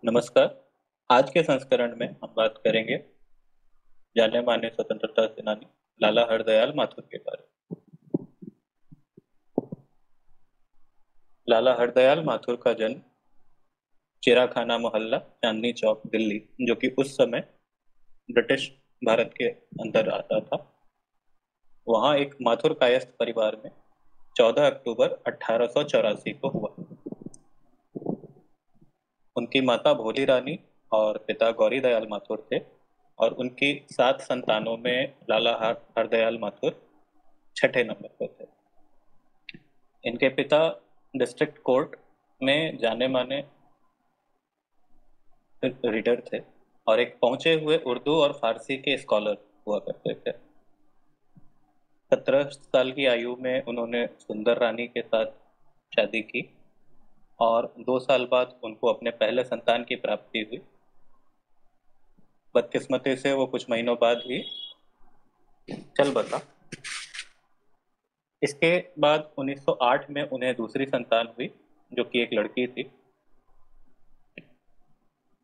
नमस्कार। आज के संस्करण में हम बात करेंगे जाने माने स्वतंत्रता सेनानी लाला हरदयाल माथुर के बारे में। लाला हरदयाल माथुर का जन्म चिराखाना मोहल्ला, चांदनी चौक, दिल्ली, जो कि उस समय ब्रिटिश भारत के अंदर आता था, वहाँ एक माथुर कायस्थ परिवार में 14 अक्टूबर 1884 को हुआ। उनकी माता भोली रानी और पिता गौरी दयाल माथुर थे और उनकी 7 संतानों में लाला हरदयाल माथुर छठे नंबर पर थे। इनके पिता डिस्ट्रिक्ट कोर्ट में जाने माने रीडर थे और एक पहुंचे हुए उर्दू और फारसी के स्कॉलर हुआ करते थे। 17 साल की आयु में उन्होंने सुंदर रानी के साथ शादी की और 2 साल बाद उनको अपने पहले संतान की प्राप्ति हुई। बदकिस्मती से वो कुछ महीनों बाद ही चल बसा। इसके बाद 1908 में उन्हें दूसरी संतान हुई, जो कि एक लड़की थी।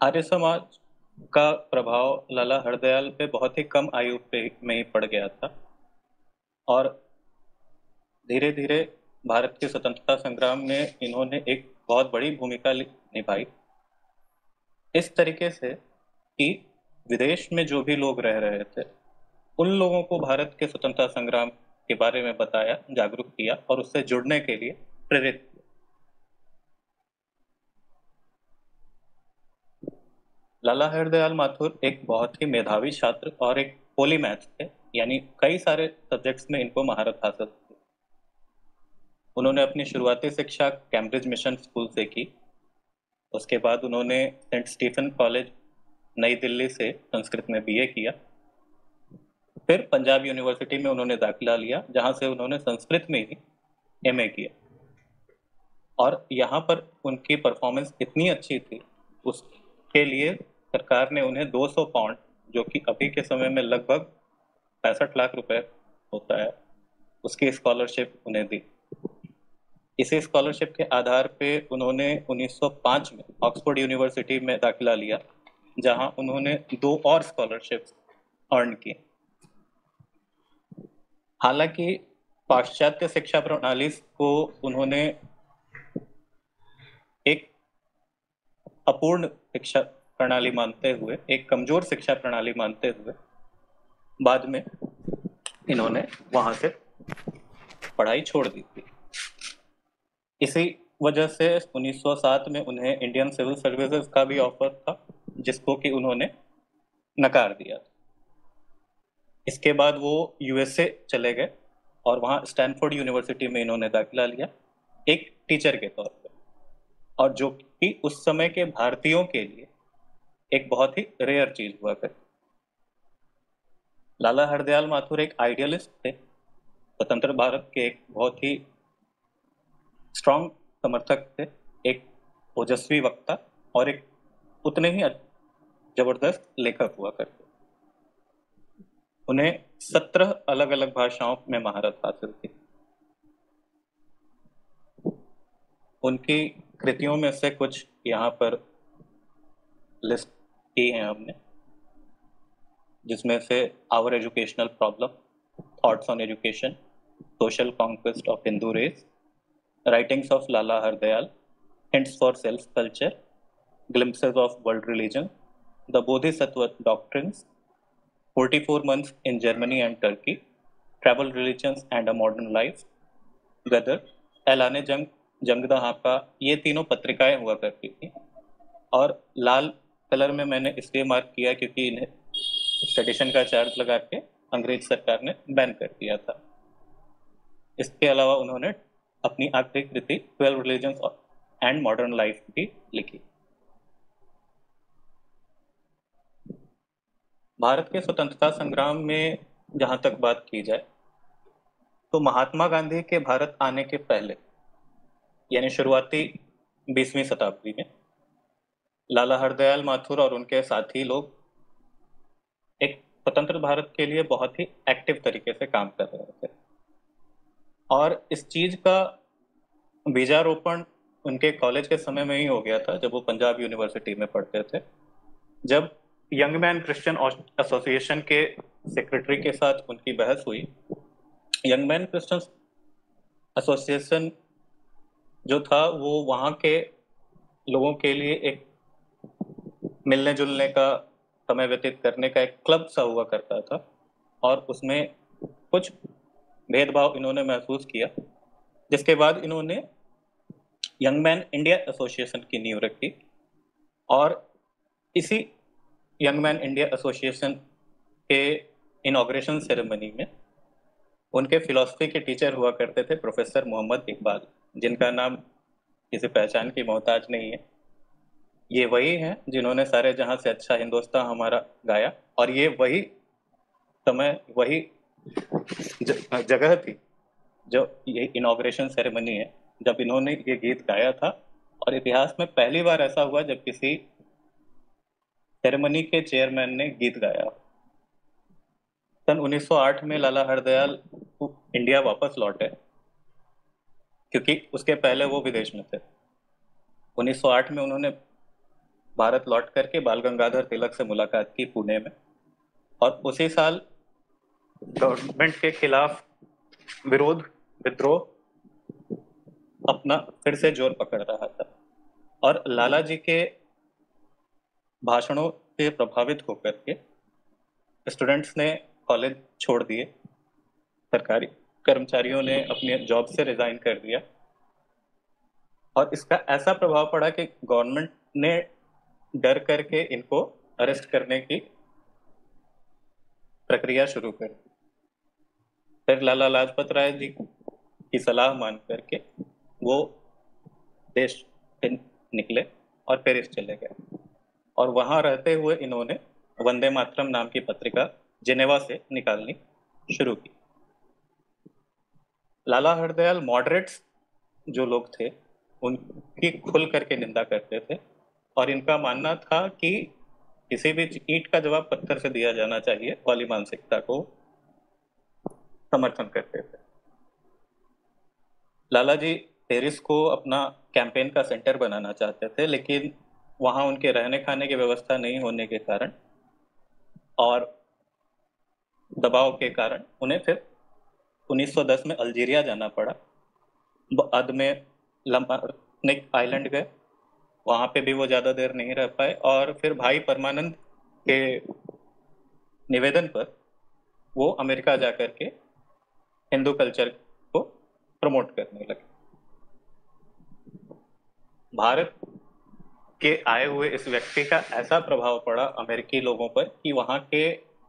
आर्य समाज का प्रभाव लाला हरदयाल पे बहुत ही कम आयु पे में ही पड़ गया था और धीरे धीरे भारत के स्वतंत्रता संग्राम में इन्होंने एक बहुत बड़ी भूमिका निभाई, इस तरीके से कि विदेश में जो भी लोग रह रहे थे उन लोगों को भारत के स्वतंत्रता संग्राम के बारे में बताया, जागरूक किया और उससे जुड़ने के लिए प्रेरित किया। लाला हरदयाल माथुर एक बहुत ही मेधावी छात्र और एक पॉलीमैथ थे, यानी कई सारे सब्जेक्ट्स में इनको महारत हासिल थी। उन्होंने अपनी शुरुआती शिक्षा कैम्ब्रिज मिशन स्कूल से की। उसके बाद उन्होंने सेंट स्टीफन कॉलेज नई दिल्ली से संस्कृत में बीए किया। फिर पंजाब यूनिवर्सिटी में उन्होंने दाखिला लिया, जहां से उन्होंने संस्कृत में ही एमए किया और यहाँ पर उनकी परफॉर्मेंस इतनी अच्छी थी, उसके लिए सरकार ने उन्हें 200 पाउंड, जो कि अभी के समय में लगभग 65 लाख रुपए होता है, उसकी स्कॉलरशिप उन्हें दी। इसी स्कॉलरशिप के आधार पे उन्होंने 1905 में ऑक्सफोर्ड यूनिवर्सिटी में दाखिला लिया, जहां उन्होंने 2 और स्कॉलरशिप्स अर्न की। हालांकि पाश्चात्य शिक्षा प्रणाली को उन्होंने एक अपूर्ण शिक्षा प्रणाली मानते हुए, एक कमजोर शिक्षा प्रणाली मानते हुए बाद में इन्होंने वहां से पढ़ाई छोड़ दी थी। इसी वजह से 1907 में उन्हें इंडियन सिविल सर्विसेज का भी ऑफर था, जिसको कि उन्होंने नकार दिया। इसके बाद वो यूएसए चले गए और वहाँ स्टैनफोर्ड यूनिवर्सिटी में इन्होंने दाखिला लिया एक टीचर के तौर पर, और जो कि उस समय के भारतीयों के लिए एक बहुत ही रेयर चीज हुआ करती। लाला हरदयाल माथुर एक आइडियलिस्ट थे, स्वतंत्र भारत के एक बहुत ही स्ट्रांग समर्थक थे, एक ओजस्वी वक्ता और एक उतने ही जबरदस्त लेखक हुआ करते। उन्हें 17 अलग अलग भाषाओं में महारत हासिल थी। उनकी कृतियों में से कुछ यहाँ पर लिस्ट की हैं हमने, जिसमें से our educational problem, thoughts on education, social conquest of Hindu race, writings of Lala Hardayal, hints for self culture, glimpses of world religion, the Bodhisattva doctrines, 44 months in Germany and Turkey, travel religions and a modern life, गदर, ऐलाने जंग, जंग the हाका, ये तीनों पत्रिकाएं हुआ करती थी। और लाल कलर में मैंने इसलिए मार्क किया क्योंकि इन्हें सेडिशन का चार्ज लगा के अंग्रेज सरकार ने बैन कर दिया था। इसके अलावा उन्होंने अपनी आखिरी कृति 12 रिलीजन्स एंड मॉडर्न लाइफ भी लिखी। भारत के स्वतंत्रता संग्राम में जहां तक बात की जाए तो महात्मा गांधी के भारत आने के पहले, यानी शुरुआती 20वीं शताब्दी में, लाला हरदयाल माथुर और उनके साथी लोग एक स्वतंत्र भारत के लिए बहुत ही एक्टिव तरीके से काम कर रहे थे और इस चीज का बीजारोपण उनके कॉलेज के समय में ही हो गया था, जब वो पंजाब यूनिवर्सिटी में पढ़ते थे, जब यंग मैन क्रिश्चियन एसोसिएशन के सेक्रेटरी के साथ उनकी बहस हुई। यंग मैन क्रिश्चियन एसोसिएशन जो था वो वहाँ के लोगों के लिए एक मिलने जुलने का, समय व्यतीत करने का एक क्लब सा हुआ करता था, और उसमें कुछ भेदभाव इन्होंने महसूस किया, जिसके बाद इन्होंने यंग मैन इंडिया एसोसिएशन की नींव रखी। और इसी यंग मैन इंडिया एसोसिएशन के इनॉग्रेशन सेरेमनी में उनके फिलॉसफी के टीचर हुआ करते थे प्रोफेसर मोहम्मद इकबाल, जिनका नाम किसी पहचान की मोहताज नहीं है। ये वही हैं जिन्होंने सारे जहां से अच्छा हिंदुस्तान हमारा गाया, और ये वही समय, वही जगह थी जो ये इनॉग्रेशन सेरेमनी है, जब इन्होंने ये गीत गाया था। और इतिहास में पहली बार ऐसा हुआ जब किसी सेरेमनी के चेयरमैन ने गीत गाया। सन 1908 में लाला हरदयाल इंडिया वापस लौटे, क्योंकि उसके पहले वो विदेश में थे। 1908 में उन्होंने भारत लौट करके बाल गंगाधर तिलक से मुलाकात की पुणे में, और उसी साल गवर्नमेंट के खिलाफ विरोध, विद्रोह अपना फिर से जोर पकड़ रहा था। और लाला जी के भाषणों से प्रभावित होकर के स्टूडेंट्स ने कॉलेज छोड़ दिए, सरकारी कर्मचारियों ने अपने जॉब से रिजाइन कर दिया, और इसका ऐसा प्रभाव पड़ा कि गवर्नमेंट ने डर करके इनको अरेस्ट करने की प्रक्रिया शुरू कर दी। फिर लाला लाजपत राय जी की सलाह मान करके वो देश से निकले और पेरिस चले गए, और वहां रहते हुए इन्होंने वंदे मातरम नाम की पत्रिका जिनेवा से निकालनी शुरू की। लाला हरदयाल मॉडरेट्स जो लोग थे उनकी खुल करके निंदा करते थे, और इनका मानना था कि किसी भी ईंट का जवाब पत्थर से दिया जाना चाहिए वाली मानसिकता को समर्थन करते थे। लाला जी पेरिस को अपना कैंपेन का सेंटर बनाना चाहते थे, लेकिन वहां उनके रहने खाने की व्यवस्था नहीं होने के कारण और दबाव के कारण उन्हें फिर 1910 में अल्जीरिया जाना पड़ा। बाद में लम्बार्निक आइलैंड गए, वहां पे भी वो ज्यादा देर नहीं रह पाए, और फिर भाई परमानंद के निवेदन पर वो अमेरिका जाकर के हिंदू कल्चर को प्रमोट करने लगे। भारत के आए हुए इस व्यक्ति का ऐसा प्रभाव पड़ा अमेरिकी लोगों पर कि वहाँ के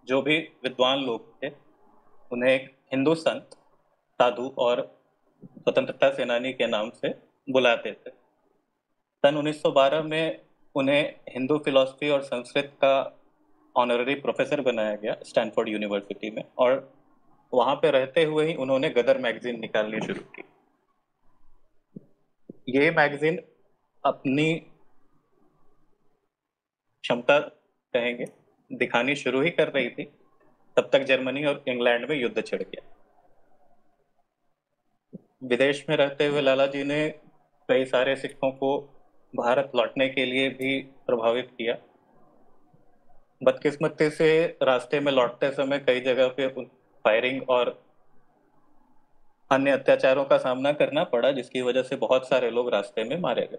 जो भी विद्वान लोग थे उन्हें एक हिंदू संत, साधु और स्वतंत्रता सेनानी के नाम से बुलाते थे। सन 1912 में उन्हें हिंदू फिलॉसफी और संस्कृत का ऑनररी प्रोफेसर बनाया गया स्टैनफोर्ड यूनिवर्सिटी में, और वहां पे रहते हुए ही उन्होंने गदर मैगजीन निकालनी शुरू की। ये मैगजीन अपनी क्षमता कहेंगे दिखानी शुरू ही कर रही थी, तब तक जर्मनी और इंग्लैंड में युद्ध छिड़ गया। विदेश में रहते हुए लाला जी ने कई सारे सिखों को भारत लौटने के लिए भी प्रभावित किया। बदकिस्मती से रास्ते में लौटते समय कई जगह पे फायरिंग और अन्य अत्याचारों का सामना करना पड़ा, जिसकी वजह से बहुत सारे लोग रास्ते में मारे गए।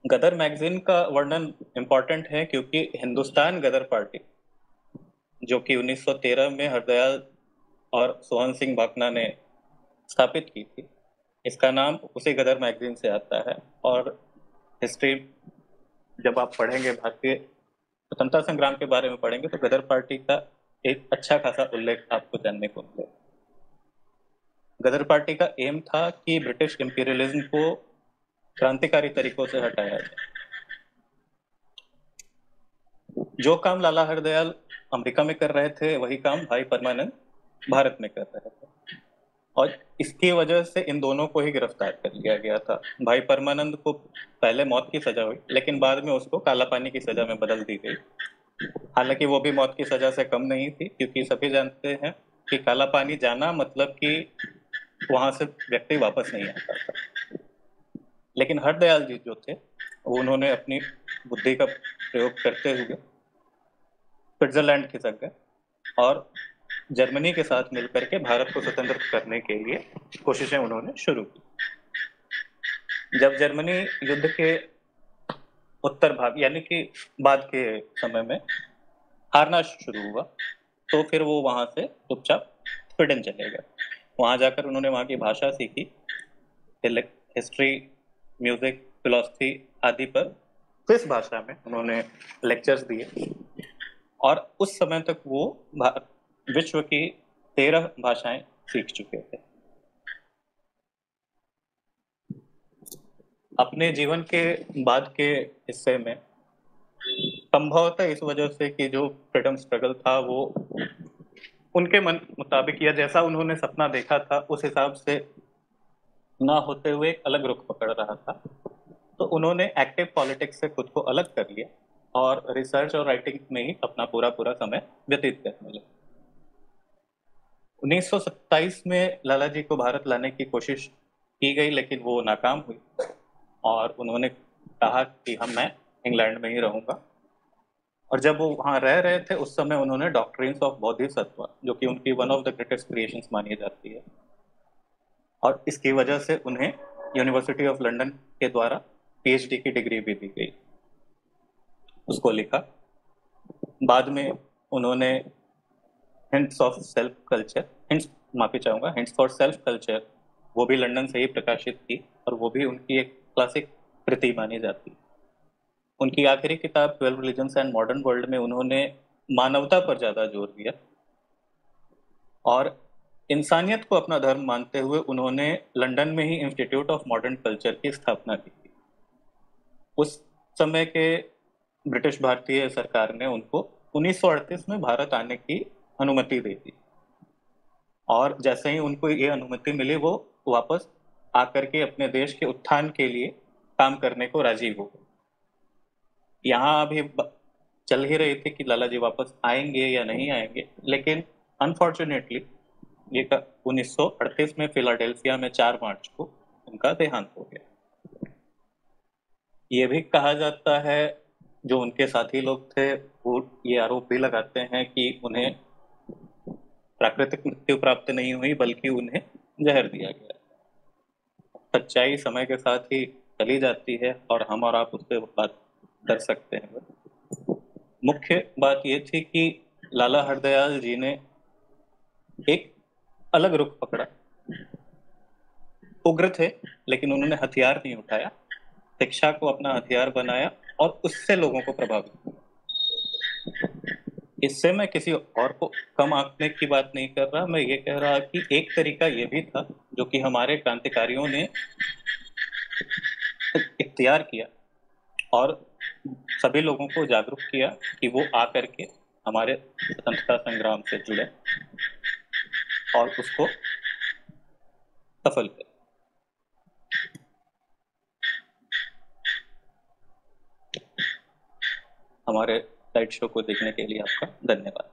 गदर मैगजीन का वर्णन इम्पोर्टेंट है क्योंकि हिंदुस्तान गदर पार्टी, जो कि 1913 में हरदयाल और सोहन सिंह भाकना ने स्थापित की थी, इसका नाम उसी गदर मैगजीन से आता है। और हिस्ट्री जब आप पढ़ेंगे, भारतीय स्वतंत्रता संग्राम के बारे में पढ़ेंगे, तो गदर पार्टी का एक अच्छा खासा उल्लेख आपको जानने को मिलेगा। गदर पार्टी का एम था कि ब्रिटिश इंपीरियलिज्म को क्रांतिकारी तरीकों से हटाया जाए। जो काम लाला हरदयाल अमेरिका में कर रहे थे वही काम भाई परमानंद भारत में कर रहे थे, और इसकी वजह से इन दोनों को ही गिरफ्तार कर लिया गया था। भाई परमानंद को पहले मौत की सजा हुई, लेकिन बाद में उसको काला पानी की सजा में बदल दी गई। हालांकि वो भी मौत की सजा से कम नहीं थी, क्योंकि सभी जानते हैं कि काला पानी जाना मतलब कि वहां से व्यक्ति वापस नहीं आता था। लेकिन हरदयाल जी जो थे उन्होंने अपनी बुद्धि का प्रयोग करते हुए स्विट्जरलैंड खिसक गए और जर्मनी के साथ मिलकर के भारत को स्वतंत्र करने के लिए कोशिशें उन्होंने शुरू की। जब जर्मनी युद्ध के उत्तर भाग यानी कि बाद के समय में हारना शुरू हुआ, तो फिर वो वहां से चुपचाप स्वीडन चले गए। वहां जाकर उन्होंने वहां की भाषा सीखी, हिस्ट्री, म्यूजिक, फिलोसफी आदि पर स्विस भाषा में उन्होंने लेक्चर्स दिए और उस समय तक वो विश्व की 13 भाषाएं सीख चुके थे। अपने जीवन के बाद के हिस्से में संभवतः इस वजह से कि जो फ्रीडम स्ट्रगल था वो उनके मन मुताबिक या जैसा उन्होंने सपना देखा था उस हिसाब से ना होते हुए एक अलग रुख पकड़ रहा था, तो उन्होंने एक्टिव पॉलिटिक्स से खुद को अलग कर लिया और रिसर्च और राइटिंग में ही अपना पूरा पूरा समय व्यतीत करने लगे। 1927 में लाला जी को भारत लाने की कोशिश की गई, लेकिन वो नाकाम हुई और उन्होंने कहा कि मैं इंग्लैंड में ही रहूंगा। और जब वो वहां रह रहे थे उस समय उन्होंने डॉक्ट्रिन्स ऑफ बोधिसत्व, जो कि उनकी one of the greatest creations मानी जाती है, और इसकी वजह से उन्हें यूनिवर्सिटी ऑफ लंदन के द्वारा पीएचडी की डिग्री भी दी गई, उसको लिखा। बाद में उन्होंने hints of self culture, hints माफी चाहूंगा, हिंट्स फॉर सेल्फ कल्चर, वो भी लंदन से ही प्रकाशित की और वो भी उनकी एक क्लासिक कृति मानी जाती है। उनकी आखिरी किताब 12 रिलीजन्स एंड मॉडर्न वर्ल्ड में उन्होंने मानवता पर ज्यादा जोर दिया और इंसानियत को अपना धर्म मानते हुए उन्होंने लंदन में ही इंस्टीट्यूट ऑफ मॉडर्न कल्चर की स्थापना की थी। उस समय के ब्रिटिश भारतीय सरकार ने उनको 1938 में भारत आने की अनुमति दी थी और जैसे ही उनको ये अनुमति मिली वो वापस आकर के अपने देश के उत्थान के लिए काम करने को राजी हो गए। यहाँ अभी चल ही रही थी कि लाला जी वापस आएंगे या नहीं आएंगे, लेकिन अनफॉर्चुनेटली ये 1938 में फिलाडेल्फिया में 4 मार्च को उनका देहांत हो गया। ये भी कहा जाता है, जो उनके साथी लोग थे वो ये आरोप भी लगाते हैं कि उन्हें प्राकृतिक मृत्यु प्राप्त नहीं हुई बल्कि उन्हें जहर दिया गया। सच्चाई समय के साथ ही चली जाती है और हम और आप उससे बात कर सकते हैं। मुख्य बात ये थी कि लाला हरदयाल जी ने एक अलग रुख पकड़ा। उग्र थे लेकिन उन्होंने हथियार नहीं उठाया, शिक्षा को अपना हथियार बनाया और उससे लोगों को प्रभावित किया। इससे मैं किसी और को कम आंकने की बात नहीं कर रहा, मैं ये कह रहा कि एक तरीका ये भी था जो कि हमारे क्रांतिकारियों ने इख्तियार किया और सभी लोगों को जागरूक किया कि वो आकर के हमारे स्वतंत्रता संग्राम से जुड़े और उसको सफल करें। हमारे लाइव शो को देखने के लिए आपका धन्यवाद।